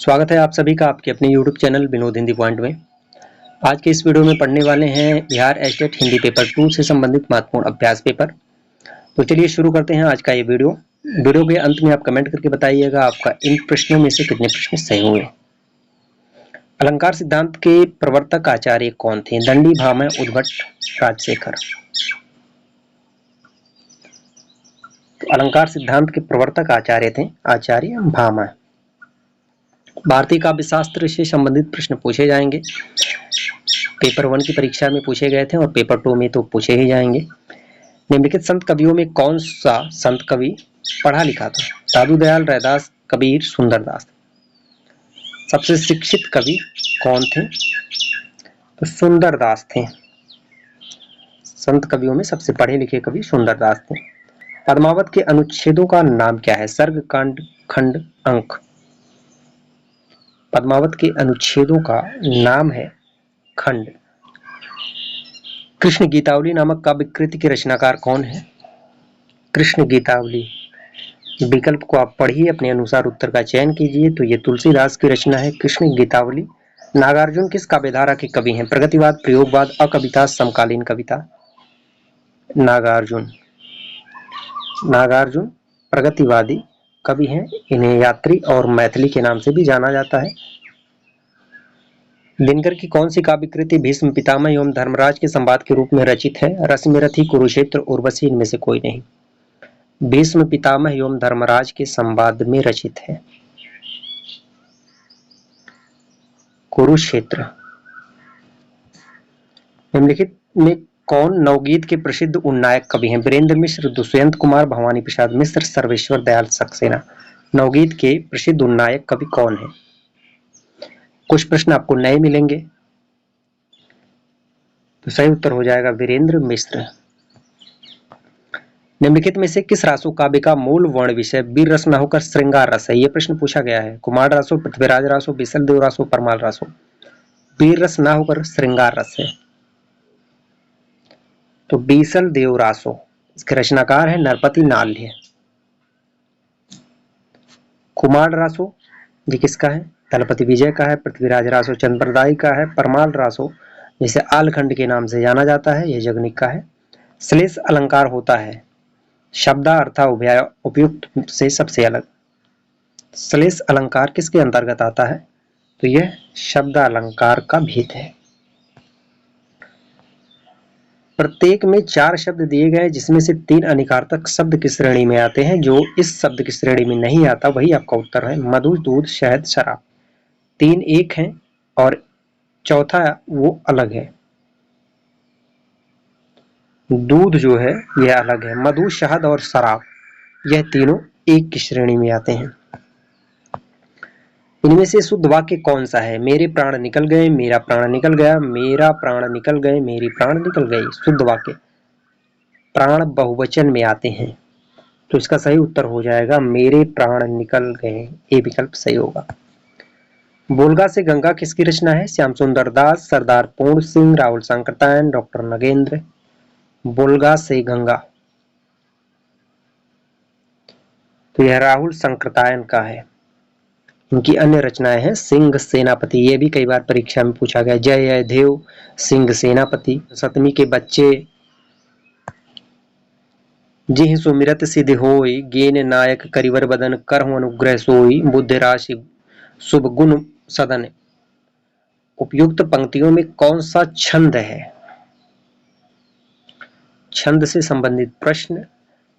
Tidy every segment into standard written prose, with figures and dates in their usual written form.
स्वागत है आप सभी का आपके अपने YouTube channel Vinod Hindi point में। आज के इस वीडियो में पढ़ने वाले हैं बिहार एस्टेट हिंदी पेपर 2 से संबंधित महत्वपूर्ण अभ्यास पेपर। तो चलिए शुरू करते हैं आज का ये वीडियो। वीडियो के अंत में आप कमेंट करके बताइएगा आपका इन प्रश्नों में से कितने प्रश्न सही होंगे। अलंकार सिद्धांत के प्रवर्तक आचार्य कौन थे? दंडी, भामह, उद्भट, राजशेखर। तो अलंकार सिद्धांत के प्रवर्तक आचार्य थे आचार्य भामह। भारतीय काव्य शास्त्र से संबंधित प्रश्न पूछे जाएंगे। पेपर 1 की परीक्षा में पूछे गए थे और पेपर 2 में तो पूछे ही जाएंगे। निम्नलिखित संत कवियों में कौन सा संत कवि पढ़ा लिखा था? साधु दयाल, रैदास, कबीर, सुंदरदास। सबसे शिक्षित कवि कौन थे? तो सुंदरदास थे। संत कवियों में सबसे पढ़े लिखे कवि सुंदरदास थे। पद्मावत के अनुच्छेदों का नाम क्या है? सर्ग, कांड, खंड, अंक। पद्मावत के अनुच्छेदों का नाम है खंड। कृष्ण गीतावली नामक काव्य कृति के रचनाकार कौन है? कृष्ण गीतावली। विकल्प को आप पढ़िए, अपने अनुसार उत्तर का चयन कीजिए। तो ये तुलसीदास की रचना है कृष्ण गीतावली। नागार्जुन किस काव्यधारा के कवि हैं? प्रगतिवाद, प्रयोगवाद, अकविता, समकालीन कविता। नागार्जुन प्रगतिवादी कवि हैं। इन्हें यात्री और मैथिली के नाम से भी जाना जाता है। दिनकर की कौन सी काव्य कृति भीष्म पितामह एवं धर्मराज के संवाद के रूप में रचित है? रश्मिरथी, कुरुक्षेत्र, उर्वशी। इनमें से कोई नहीं। भीष्म पितामह एवं धर्मराज के संवाद में रचित है कुरुक्षेत्र। निम्नलिखित में कौन नवगीत के प्रसिद्ध उन्नायक कवि हैं? वीरेंद्र मिश्र, दुष्यंत कुमार, भवानी प्रसाद मिश्र, सर्वेश्वर दयाल सक्सेना। नवगीत के प्रसिद्ध उन्नायक कवि कौन है? कुछ प्रश्न आपको नए मिलेंगे, तो सही उत्तर हो जाएगा वीरेंद्र मिश्र। निम्नलिखित में से किस रासो काव्य का मूल वर्ण विषय वीर रस न होकर श्रृंगार रस है? यह प्रश्न पूछा गया है। कुमार रासो, पृथ्वीराज रासो, बीसल देव रासो, परमाल रासो। वीर रस न होकर श्रृंगार रस है तो बीसल देव रासो। इसके रचनाकार है नरपति नाल्य। कुमार रासो ये किसका है? दलपति विजय का है। पृथ्वीराज रासो चंद्रप्रदायी का है। परमाल रासो जिसे आलखंड के नाम से जाना जाता है, यह जगनिक का है। श्लेष अलंकार होता है शब्दार्था उभय उपयुक्त से सबसे अलग। श्लेष अलंकार किसके अंतर्गत आता है? तो यह शब्दालंकार का भेद है। प्रत्येक में 4 शब्द दिए गए जिसमें से 3 अनिकार्थक शब्द की श्रेणी में आते हैं। जो इस शब्द की श्रेणी में नहीं आता वही आपका उत्तर है। मधु, दूध, शहद, शराब। 3 एक हैं और चौथा वो अलग है। दूध जो है यह अलग है। मधु, शहद और शराब यह तीनों एक की श्रेणी में आते हैं। इनमें से शुद्ध वाक्य कौन सा है? मेरे प्राण निकल गए, मेरा प्राण निकल गया, मेरा प्राण निकल गए, मेरी प्राण निकल गई। शुद्ध वाक्य प्राण बहुवचन में आते हैं, तो इसका सही उत्तर हो जाएगा मेरे प्राण निकल गए। ये विकल्प सही होगा। बोलगा से गंगा किसकी रचना है? श्याम सुंदर दास, सरदार पूर्ण सिंह, राहुल सांकृत्यायन, डॉक्टर नगेंद्र। बोलगा से गंगा तो यह राहुल सांकृत्यायन का है। इनकी अन्य रचनाएं हैं सिंह सेनापति, ये भी कई बार परीक्षा में पूछा गया। जय जय देव, सिंह सेनापति, सतमी के बच्चे, जिह सुमिरत सिद्ध होय, गेन नायक करिवर बदन, करहु अनुग्रह सोई, बुद्ध राशि शुभ गुण सदन। उपयुक्त पंक्तियों में कौन सा छंद है? छंद से संबंधित प्रश्न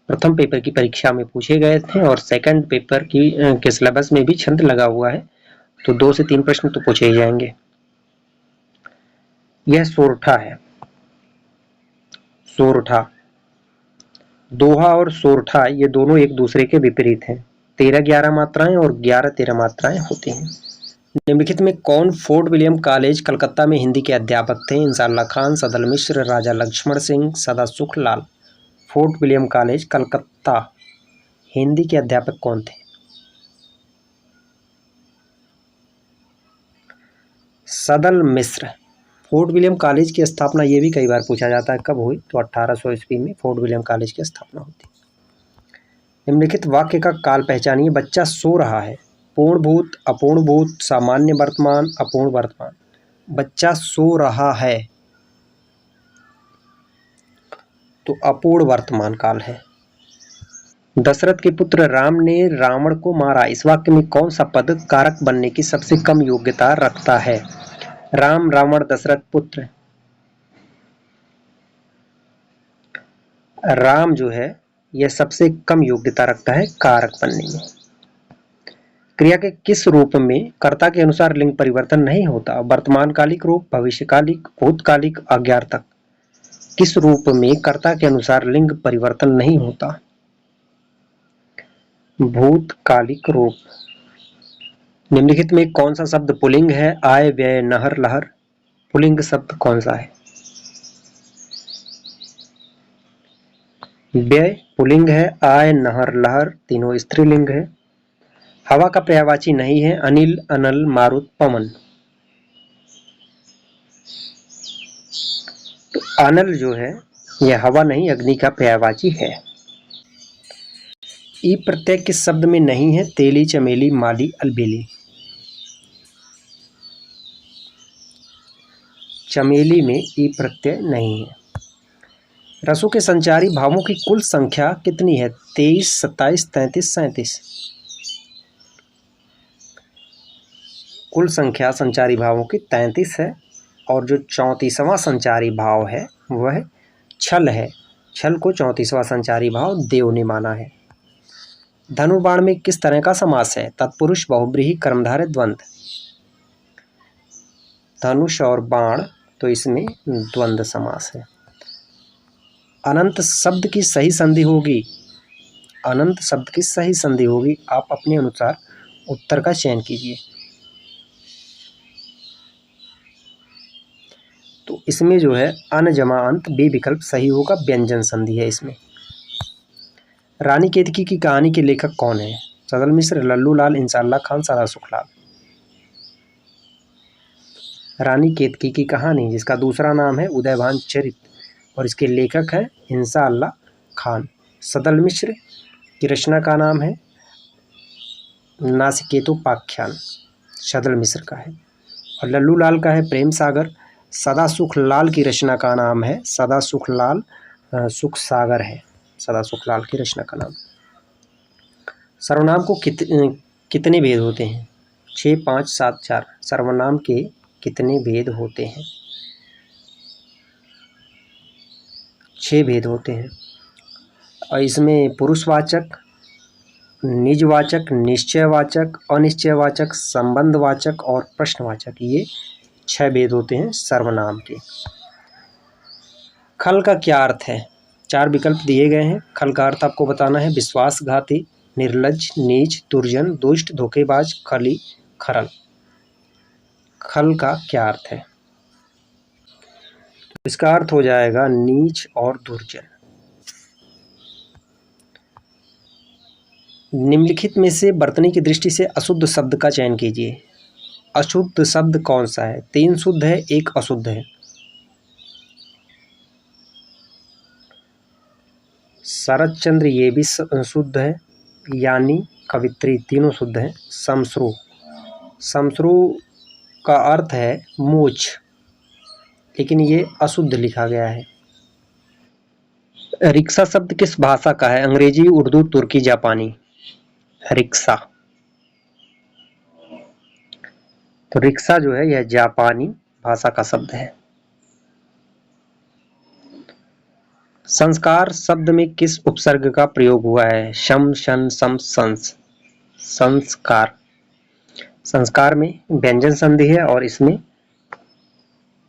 प्रथम पेपर की परीक्षा में पूछे गए थे और सेकंड पेपर के सिलेबस में भी छंद लगा हुआ है, तो 2 से 3 प्रश्न तो पूछे ही जाएंगे। यह सोरठा है। सोरठा, दोहा और सोरठा ये दोनों एक दूसरे के विपरीत हैं। 13-11 मात्राएं और 11-13 मात्राएं होती हैं। निम्नलिखित में कौन फोर्ट विलियम कॉलेज कलकत्ता में हिंदी के अध्यापक थे? इंसाल्लाह खान, सदल मिश्र, राजा Lakshman Singh, Sada Sukh Lal. Fort William college Calcutta Hindi के अध्यापक कौन थे? Sadal Mishra. Fort William college की स्थापना ये भी कई बार पूछा जाता है कब हुई? तो 1800 ईस्वी में फोर्ट विलियम कॉलेज की स्थापना होती। निम्नलिखित वाक्य का काल पहचानिए। बच्चा सो रहा है, पूर्ण भूत, अपूर्ण भूत, सामान्य वर्तमान, अपूर्ण वर्तमान। बच्चा सो रहा है तो अपूर्ण वर्तमान काल है। दशरथ के पुत्र राम ने रावण को मारा, इस वाक्य में कौन सा पद कारक बनने की सबसे कम योग्यता रखता है? राम, रावण, दशरथ, पुत्र। राम जो है यह सबसे कम योग्यता रखता है कारक बनने में। क्रिया के किस रूप में कर्ता के अनुसार लिंग परिवर्तन नहीं होता? वर्तमानकालिक रूप, भविष्यकालिक, भूतकालिक, अज्ञार्थक। किस रूप में कर्ता के अनुसार लिंग परिवर्तन नहीं होता? भूतकालिक रूप। निम्नलिखित में कौन सा शब्द पुल्लिंग है? आय, व्यय, नहर, लहर। पुल्लिंग शब्द कौन सा है? व्यय पुल्लिंग है, आय, नहर, लहर तीनों स्त्रीलिंग है। हवा का पर्यायवाची नहीं है। अनिल, अनल, मारुत, पवन। तो अनल जो है यह हवा नहीं अग्नि का पर्यायवाची है। ई प्रत्यय किस शब्द में नहीं है? तेली, चमेली, माली, अलबेली। चमेली में ई प्रत्यय नहीं है। रसों के संचारी भावों की कुल संख्या कितनी है? 23, 27, 33, 37। कुल संख्या संचारी भावों की 33 है और जो 34वां संचारी भाव है वह छल है। छल को 34वां संचारी भाव देव ने माना है। धनुर्बाण में किस तरह का समास है? तत्पुरुष, बहुब्रीहि, कर्मधारय, द्वंद्व। धनुष और बाण तो इसमें द्वंद्व समास है। अनंत शब्द की सही संधि होगी, अनंत शब्द की सही संधि होगी। आप अपने अनुसार उत्तर का चयन कीजिए। तो इसमें जो है अन जमा अंत बे विकल्प सही होगा, व्यंजन संधि है इसमें। रानी केतकी की कहानी के लेखक कौन है? सदल मिश्र, लल्लू लाल, इंसाअल्लाह खान, सदा सुखलाल। रानी केतकी की कहानी जिसका दूसरा नाम है उदयभान चरित और इसके लेखक हैं इंसाअल्लाह खान। सदल मिश्र की रचना का नाम है नासिकेतोपाख्यान, सदल मिश्र का है। और लल्लू लाल का है प्रेम सागर। सदा सुख लाल की रचना का नाम है सदा सुख लाल सुख सागर है, सदा सुख लाल की रचना का नाम। सर्वनाम को कितने भेद होते हैं? 6, 5, 7, 4। सर्वनाम के कितने भेद होते हैं? 6 भेद होते हैं और इसमें पुरुषवाचक, निजवाचक, निश्चयवाचक, अनिश्चयवाचक, संबंधवाचक और प्रश्नवाचक, ये 6 भेद होते हैं सर्वनाम के। खल का क्या अर्थ है? 4 विकल्प दिए गए हैं। खल का अर्थ आपको बताना है विश्वासघाती, निर्लज्ज, नीच, दुर्जन, दुष्ट, धोखेबाज, खली, खरल। खल का क्या अर्थ है? इसका अर्थ हो जाएगा नीच और दुर्जन। निम्नलिखित में से बर्तनी की दृष्टि से अशुद्ध शब्द का चयन कीजिए। अशुद्ध शब्द कौन सा है? 3 शुद्ध है, 1 अशुद्ध है। शरद चंद्र ये भी शुद्ध है, यानी कवित्री तीनों शुद्ध हैं। शमश्रु, शमश्रु का अर्थ है मूछ, लेकिन ये अशुद्ध लिखा गया है। रिक्शा शब्द किस भाषा का है? अंग्रेजी, उर्दू, तुर्की, जापानी। रिक्शा, तो रिक्शा जो है यह जापानी भाषा का शब्द है। संस्कार शब्द में किस उपसर्ग का प्रयोग हुआ है? शम, शन, सम, संस। संस्कार, संस्कार में व्यंजन संधि है और इसमें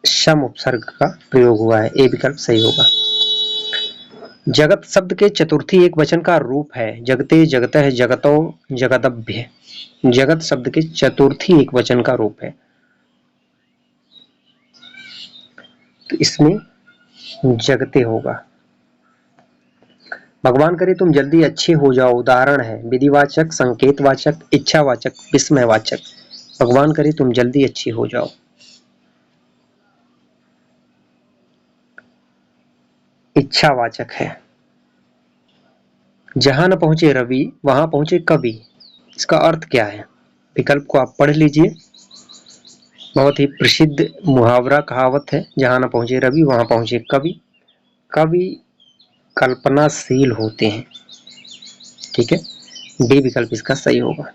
शम उपसर्ग का प्रयोग हुआ है। ए विकल्प सही होगा। जगत शब्द के चतुर्थी एक वचन का रूप है। जगते, जगतः, जगतो, जगदभ्य। जगत शब्द के चतुर्थी एक वचन का रूप है, तो इसमें जगते होगा। भगवान करे तुम जल्दी अच्छे हो जाओ, उदाहरण है विधिवाचक, संकेतवाचक, इच्छावाचक, विस्मयवाचक। भगवान करे तुम जल्दी अच्छे हो जाओ। इच्छावाचक है। जहां न पहुंचे रवि वहां पहुंचे कवि, इसका अर्थ क्या है? विकल्प को आप पढ़ लीजिए। बहुत ही प्रसिद्ध मुहावरा कहावत है, जहां न पहुंचे रवि वहां पहुंचे कवि। कवि कल्पनाशील होते हैं। ठीक है, डी विकल्प इसका सही होगा।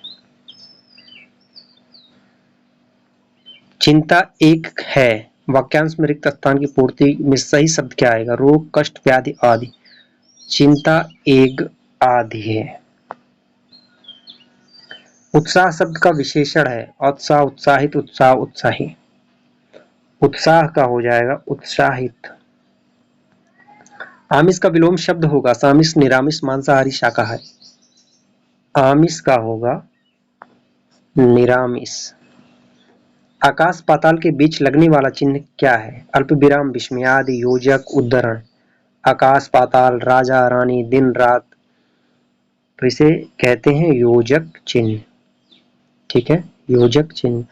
चिंता एक है, वाक्यांश में रिक्त स्थान की पूर्ति में सही शब्द क्या आएगा? रोग, कष्ट, व्याधि, आदि। चिंता एक आदि है। उत्साह शब्द का विशेषण है, उत्साह, उत्साहित, उत्साह, उत्साही। उत्साह का हो जाएगा उत्साहित। आमिष का विलोम शब्द होगा सामिष, निरामिष, मांसाहारी, शाकाहारी। आमिष का होगा निरामिष। आकाश पाताल के बीच लगने वाला चिन्ह क्या है? अल्प विराम, विस्मयादि, योजक, उद्धरण। आकाश पाताल, राजा रानी, दिन रात, तो इसे कहते हैं योजक चिन्ह। ठीक है, योजक चिन्ह।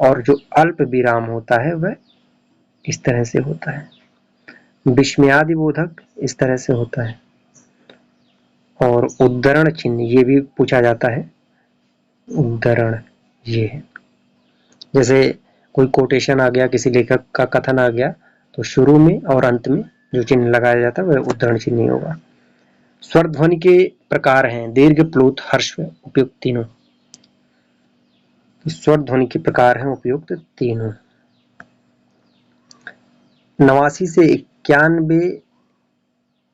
और जो अल्प विराम होता है वह इस तरह से होता है। विस्मयादि बोधक इस तरह से होता है। और उद्धरण चिन्ह ये भी पूछा जाता है। उद्धरण ये है, जैसे कोई कोटेशन आ गया, किसी लेखक का कथन आ गया, तो शुरू में और अंत में जो चिन्ह लगाया जाता है वह उद्धरण चिन्ह ही होगा। स्वर ध्वनि के प्रकार हैं दीर्घ, प्लुत, हर्ष, उपयुक्त तीनों। स्वर ध्वनि के प्रकार हैं उपयुक्त तीनों। 89 से 91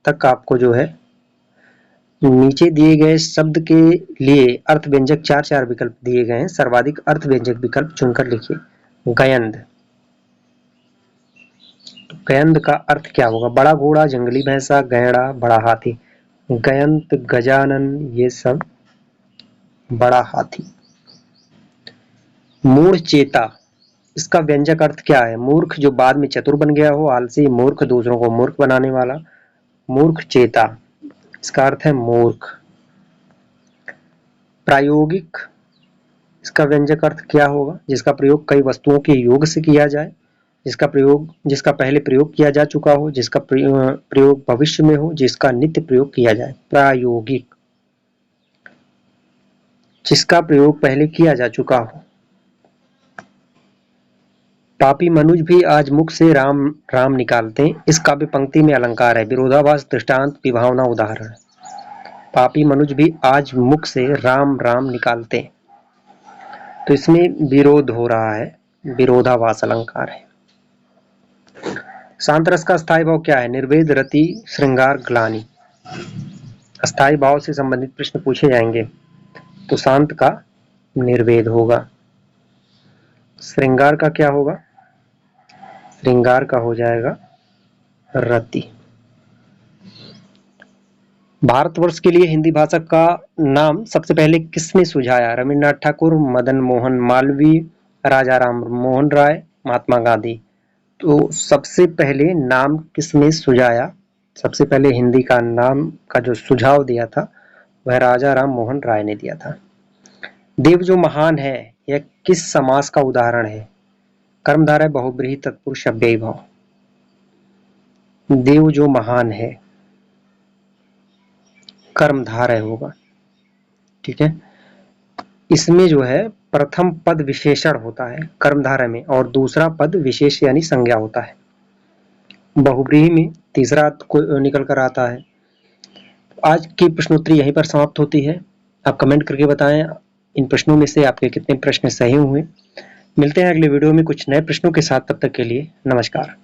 तक आपको जो है नीचे दिए गए शब्द के लिए अर्थ व्यंजक 4 विकल्प दिए गए हैं। सर्वाधिक अर्थ व्यंजक विकल्प चुनकर लिखिए। गयंद, तो गयंद का अर्थ क्या होगा? बड़ा घोड़ा, जंगली भैंसा, गैंडा, बड़ा हाथी। गयंत, गजानन, ये सब बड़ा हाथी। मूढ़ चेता, इसका व्यंजक अर्थ क्या है? मूर्ख, जो बाद में चतुर बन गया हो, आलसी, मूर्ख, दूसरों को मूर्ख बनाने वाला। मूर्ख चेता, इसका अर्थ है मूर्ख। प्रायोगिक, इसका व्यंजक अर्थ क्या होगा? जिसका प्रयोग कई वस्तुओं के योग से किया जाए, जिसका पहले प्रयोग किया जा चुका हो, जिसका प्रयोग भविष्य में हो, जिसका नित्य प्रयोग किया जाए। प्रायोगिक, जिसका प्रयोग पहले किया जा चुका हो। पापी मनुज भी आज मुख से राम राम निकालते हैं, इस काव्य पंक्ति में अलंकार है। विरोधाभास, दृष्टांत, विभावना, उदाहरण। पापी मनुज भी आज मुख से राम राम निकालते हैं, तो इसमें विरोध हो रहा है, विरोधाभास अलंकार है। शांत रस का स्थायी भाव क्या है? निर्वेद, रति, श्रृंगार, ग्लानि। स्थायी भाव से संबंधित प्रश्न पूछे जाएंगे तो शांत का निर्वेद होगा। श्रृंगार का क्या होगा? श्रृंगार का हो जाएगा रति। भारतवर्ष के लिए हिंदी भाषा का नाम सबसे पहले किसने सुझाया? रविन्द्रनाथ ठाकुर, मदन मोहन मालवीय, राजा राम मोहन राय, महात्मा गांधी। तो सबसे पहले नाम किसने सुझाया? सबसे पहले हिंदी का नाम का जो सुझाव दिया था वह राजा राम मोहन राय ने दिया था। देव जो महान है यह किस समास का उदाहरण है? कर्मधारय, बहुब्रीहि, तत्पुरुष, अव्ययी भाव। देव जो महान है कर्मधारय होगा। ठीक है, इसमें जो है प्रथम पद विशेषण होता है कर्मधारय में, और दूसरा पद विशेष यानी संज्ञा होता है। बहुब्रीहि में तीसरा अर्थ को निकल कर आता है। आज की प्रश्नोत्तरी यहीं पर समाप्त होती है। आप कमेंट करके बताएं इन प्रश्नों में से आपके कितने प्रश्न सही हुए। मिलते हैं अगले वीडियो में कुछ नए प्रश्नों के साथ, तब तक के लिए नमस्कार।